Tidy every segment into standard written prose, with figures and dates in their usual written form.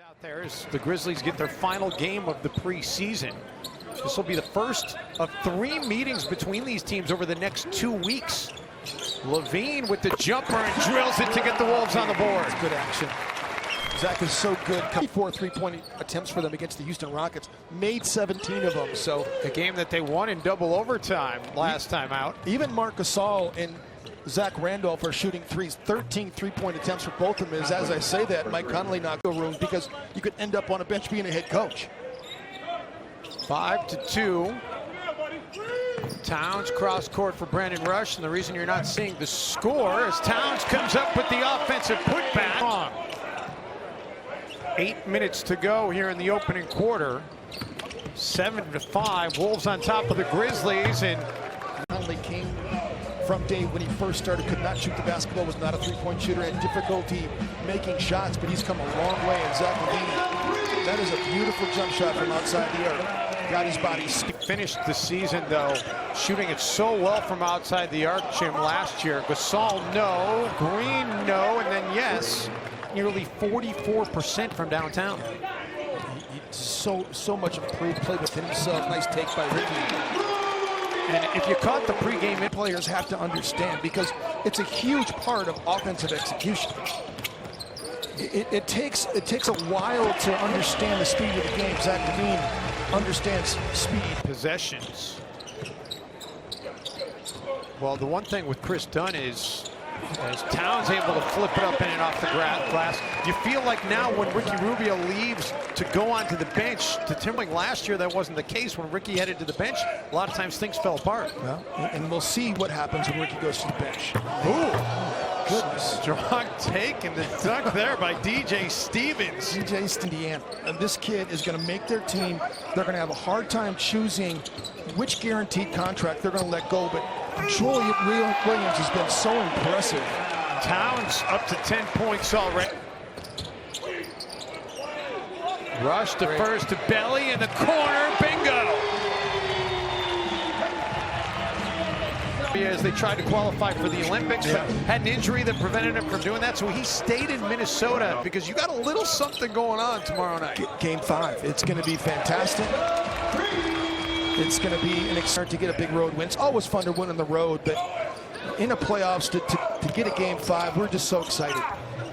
Out there as the Grizzlies get their final game of the preseason. This will be the first of 3 meetings between these teams over the next 2 weeks. LaVine with the jumper and drills it to get the Wolves on the board. That's good action. Zach is so good. 4 3-point attempts for them against the Houston Rockets. Made 17 of them. So the game that they won in double overtime last time out. Even Marc Gasol and Zach Randolph are shooting threes. 13 3-point attempts for both of them. As I say that, Mike Conley knocked a room because you could end up on a bench being a head coach. 5-2. Towns cross court for Brandon Rush, and the reason you're not seeing the score is Towns comes up with the offensive putback. 8 minutes to go here in the opening quarter. 7-5. Wolves on top of the Grizzlies, and Conley came from day when he first started, could not shoot the basketball, was not a 3-point shooter, had difficulty making shots, but he's come a long way. And Zach LaVine, that is a beautiful jump shot from outside the arc. Got his body. Finished the season, though, shooting it so well from outside the arc, Jim, last year. Gasol, no. Green, no. And then, yes, nearly 44% from downtown. So much improved, played within himself. Nice take by Ricky. And if you caught the pregame, players have to understand, because it's a huge part of offensive execution. It takes a while to understand the speed of the game. Zach LaVine understands speed. Possessions. Well, the one thing with Chris Dunn is, as Towns able to flip it up in and off the glass, you feel like now when Ricky Rubio leaves to go onto the bench, to Timberlake last year, that wasn't the case. When Ricky headed to the bench, a lot of times things fell apart. Well, and we'll see what happens when Ricky goes to the bench. Ooh, goodness. Strong take and the dunk there by DJ Stevens. DJ Indiana. And this kid is going to make their team. They're going to have a hard time choosing which guaranteed contract they're going to let go, but Julian Williams has been so impressive. Towns up to 10 points already. Rush to first to Belly in the corner. Bingo! As they tried to qualify for the Olympics, but had an injury that prevented him from doing that, so he stayed in Minnesota because you got a little something going on tomorrow night. Game 5. It's going to be fantastic. It's going to be an excitement to get a big road win. It's always fun to win on the road, but in the playoffs to get a game 5, we're just so excited.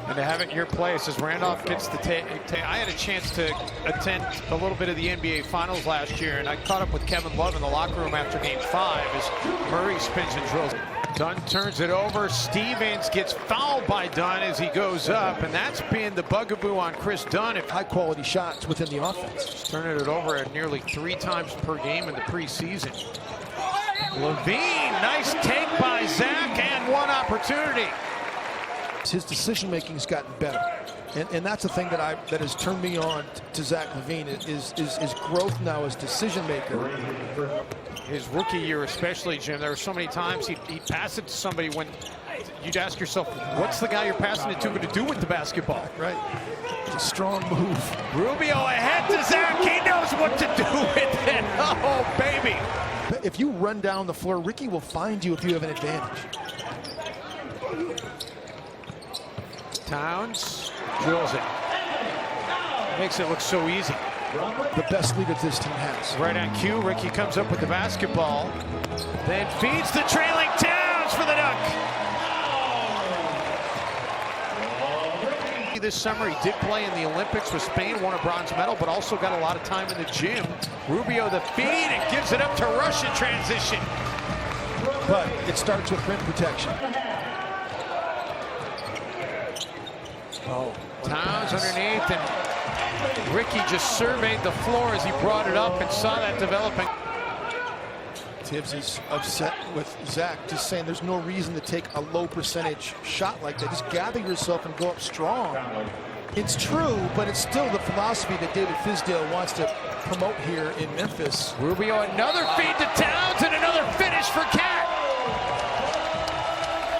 And to have it in your place as Randolph gets the I had a chance to attend a little bit of the NBA Finals last year, and I caught up with Kevin Love in the locker room after game 5 as Murray spins and drills. Dunn turns it over. Stevens gets fouled by Dunn as he goes up, and that's been the bugaboo on Chris Dunn. High-quality shots within the offense. He's turning it over at nearly 3 times per game in the preseason. LaVine, nice take by Zach, and one opportunity. His decision-making has gotten better, and that's the thing that has turned me on to Zach LaVine is growth now as decision-maker. His rookie year especially, Jim, there were so many times he'd pass it to somebody when you'd ask yourself, what's the guy you're passing it to going to do with the basketball? Right. It's a strong move. Rubio ahead to Zach. He knows what to do with it. Oh, baby. If you run down the floor, Ricky will find you if you have an advantage. Towns drills it. Makes it look so easy. The best leader this team has. Right on cue, Ricky comes up with the basketball, then feeds the trailing Towns for the dunk. This summer he did play in the Olympics with Spain, won a bronze medal, but also got a lot of time in the gym. Rubio the feed and gives it up to Rush in transition. But it starts with rim protection. Oh, Towns underneath, and Ricky just surveyed the floor as he brought it up and saw that developing. Tibbs is upset with Zach, just saying there's no reason to take a low percentage shot like that. Just gather yourself and go up strong. It's true, but it's still the philosophy that David Fizdale wants to promote here in Memphis. Rubio, another feed to Towns, and another finish for Cat.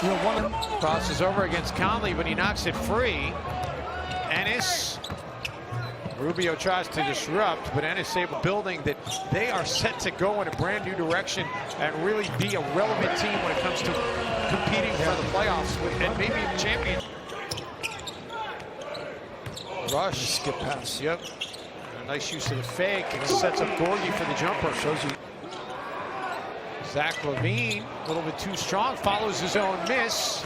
You know, one crosses over against Conley, but he knocks it free. Ennis. Rubio tries to disrupt, but Ennis able building that they are set to go in a brand new direction and really be a relevant team when it comes to competing for the playoffs and maybe the champion. Rush. Skip pass. Yep. A nice use of the fake. And sets up Gorgie for the jumper. Shows you. Zach LaVine, a little bit too strong, follows his own miss.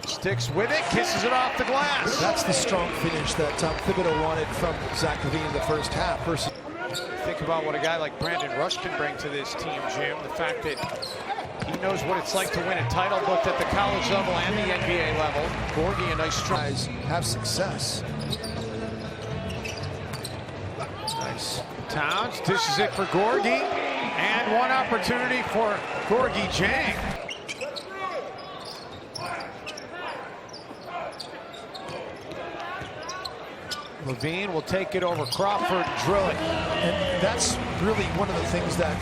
Sticks with it, kisses it off the glass. That's the strong finish that Tom Thibodeau wanted from Zach LaVine in the first half. Versus Think about what a guy like Brandon Rush can bring to this team, Jim. The fact that he knows what it's like to win a title, both at the college level and the NBA level. Gorgie, a nice strike. guys have success. Nice. Towns dishes it for Gorgie. And one opportunity for Gorgie Jang. LaVine will take it over Crawford, drill it. And that's really one of the things that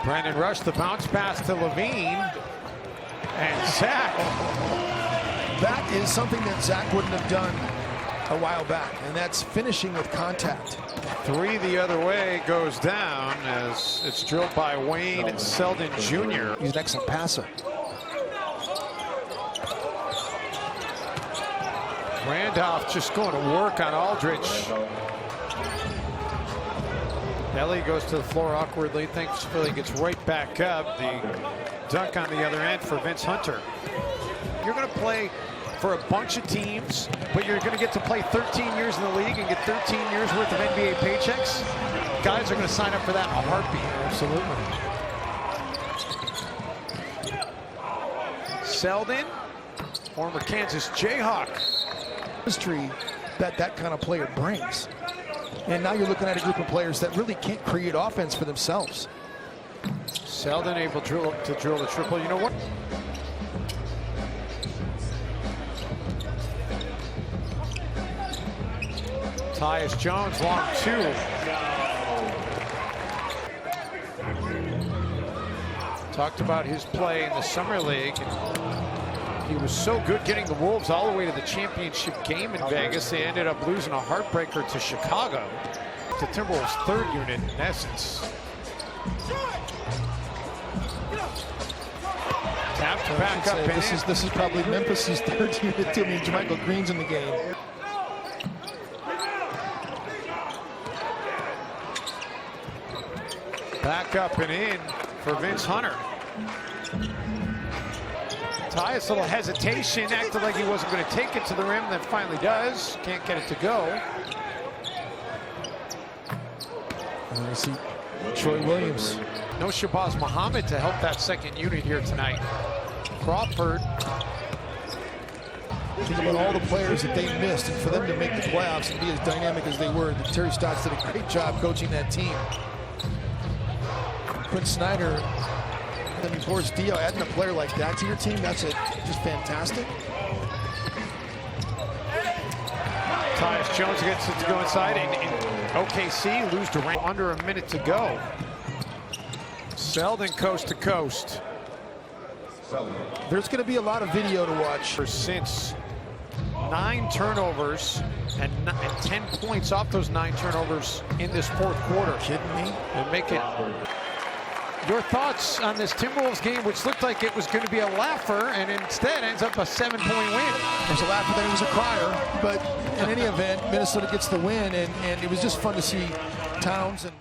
Brandon Rush, the bounce pass to LaVine. And Zach. that is something that Zach wouldn't have done a while back, and that's finishing with contact. Three the other way goes down as it's drilled by Wayne Selden Jr. He's an excellent passer. Randolph just going to work on Aldridge. Ellie goes to the floor awkwardly. Thankfully gets right back up. The dunk on the other end for Vince Hunter. You're going to play for a bunch of teams, but you're going to get to play 13 years in the league and get 13 years worth of NBA paychecks. Guys are going to sign up for that in a heartbeat. Absolutely. Selden, former Kansas Jayhawk. History that kind of player brings. And now you're looking at a group of players that really can't create offense for themselves. Selden able to drill the triple. You know what? Tyus Jones, long two. Talked about his play in the Summer League. He was so good getting the Wolves all the way to the championship game in Vegas. They ended up losing a heartbreaker to Chicago. To Timberwolves' third unit, in essence. Tapped back up. This is probably Memphis' third unit too. I mean, JaMychal Green's in the game. Back up and in for Vince Hunter. Tyus, a little hesitation, acted like he wasn't going to take it to the rim, then finally does. Can't get it to go. And we see Troy Williams. No Shabazz Muhammad to help that second unit here tonight. Crawford. Think about all the players that they missed, and for them to make the playoffs and be as dynamic as they were. Terry Stotts did a great job coaching that team. Quinn Snyder, then Boris Dio, adding a player like that to your team, that's just fantastic. Tyus Jones gets it to go inside, and OKC lose Durant under a minute to go. Selden coast to coast. There's going to be a lot of video to watch. Since 9 turnovers and 10 points off those 9 turnovers in this fourth quarter. Kidding me? And make it. Your thoughts on this Timberwolves game, which looked like it was going to be a laugher, and instead ends up a 7-point win. There's a laugher, then it was a crier, but in any event, Minnesota gets the win, and it was just fun to see Towns and